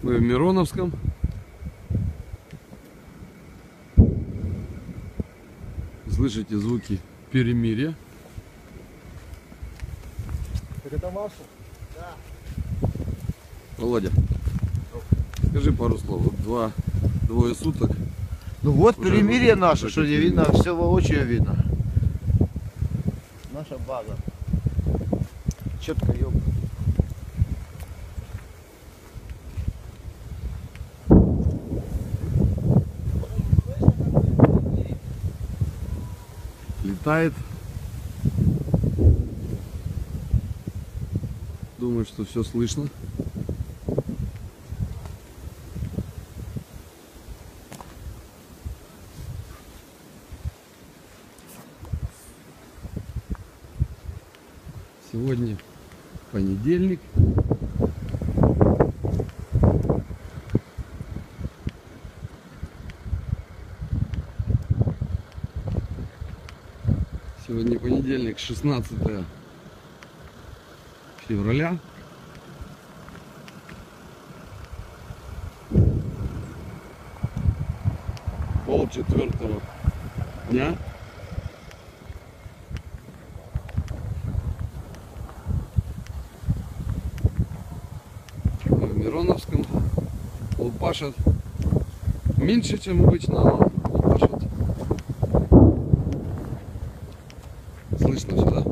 Мы в Мироновском. Слышите звуки перемирия. Так это ваше? Да. Володя, скажи пару слов. Вот двое суток. Ну вот Уже перемирие вот наше, что не видно, все воочию видно. Наша база. Четко ёб. Летает. Думаю, что все слышно. Сегодня понедельник. Сегодня понедельник, 16 февраля. Пол-четвертого дня. Мы в Мироновском. Лупашат. Меньше, чем обычно, но лупашат. Слышно сюда.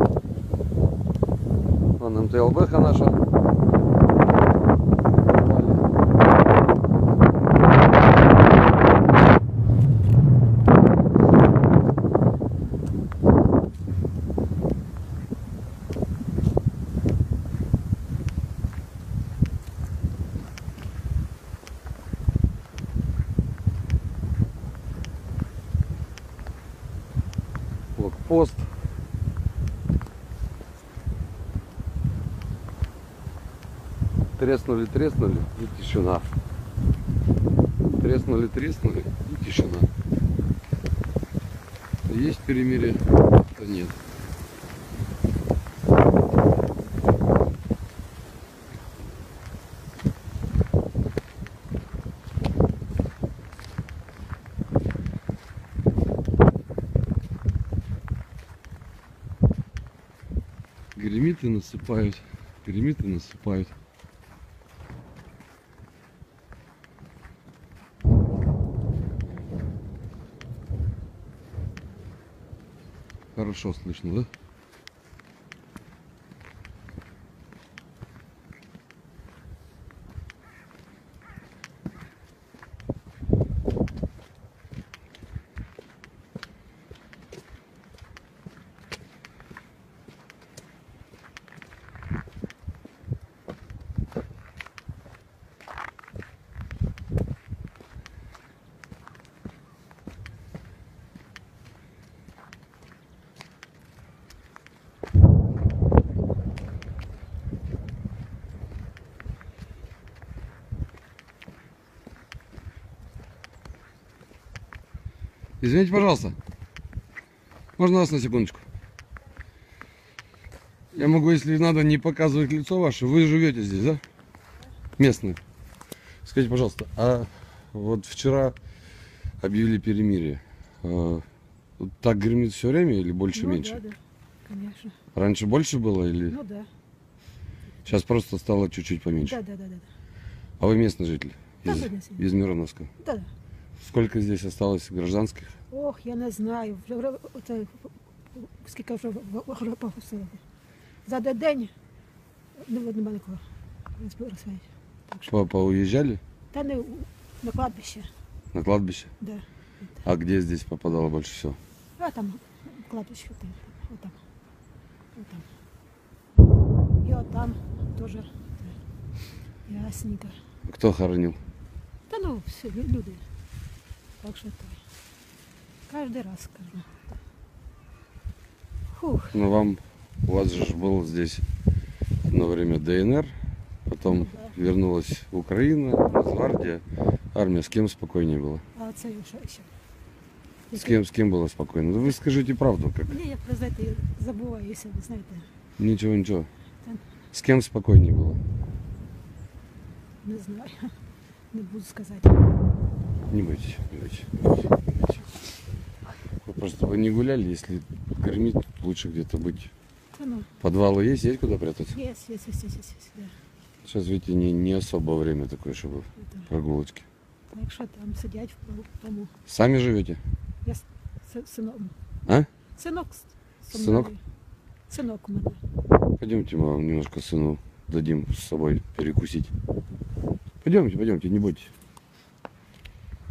Вон МТЛБХ наша. Блокпост. Треснули и тишина. Треснули и тишина. Есть перемирие? Да нет. Гремит и насыпают. Гремит и насыпают. Хорошо слышно, да? Извините, пожалуйста. Можно вас на секундочку? Я могу, если надо, не показывать лицо ваше. Вы живете здесь, да? Местные. Скажите, пожалуйста, а вот вчера объявили перемирие. Так гремит все время или больше-меньше? Да, конечно. Раньше больше было или? Ну да. Сейчас просто стало чуть-чуть поменьше. Да. А вы местный житель? Да, Из Мироновска? Да. Сколько здесь осталось гражданских? Ох, я не знаю. Скільки вже погасили. За день нема нікого. Так що. Поуезжали? Та не на кладбище. На кладбище? Да. А где здесь попадало больше всего? А там кладбище. Отам. И вот там тоже. Ясненько. Кто хоронил? Та ну, все, люди. Так що то. Каждый раз скажу. Фух. Ну у вас же был здесь одно время ДНР, потом вернулась Украина, Нацгвардия, армия. С кем спокойнее было? А це ще. С кем было спокойно? Ну, вы скажите правду, как? Ні, я знаєте, забуваюся, ви знаєте. Ничего. Та С кем спокойнее было? не знаю. не буду сказати. Не бойтесь, не бойтесь. Не бойтесь, не бойтесь. Вы просто бы не гуляли, если кормить, лучше где-то быть. Та ну, Подвалы есть куда прятаться? є, да. Сейчас, видите, не особо время такое, чтобы Да. прогулочки. А якщо там сидять в тому, Сами живете? я синок. А? Синок. Синок? Синок у мене. Пойдемте, мы вам немножко сыну дадим с собой перекусить. Пойдемте, пойдемте, не бойтесь.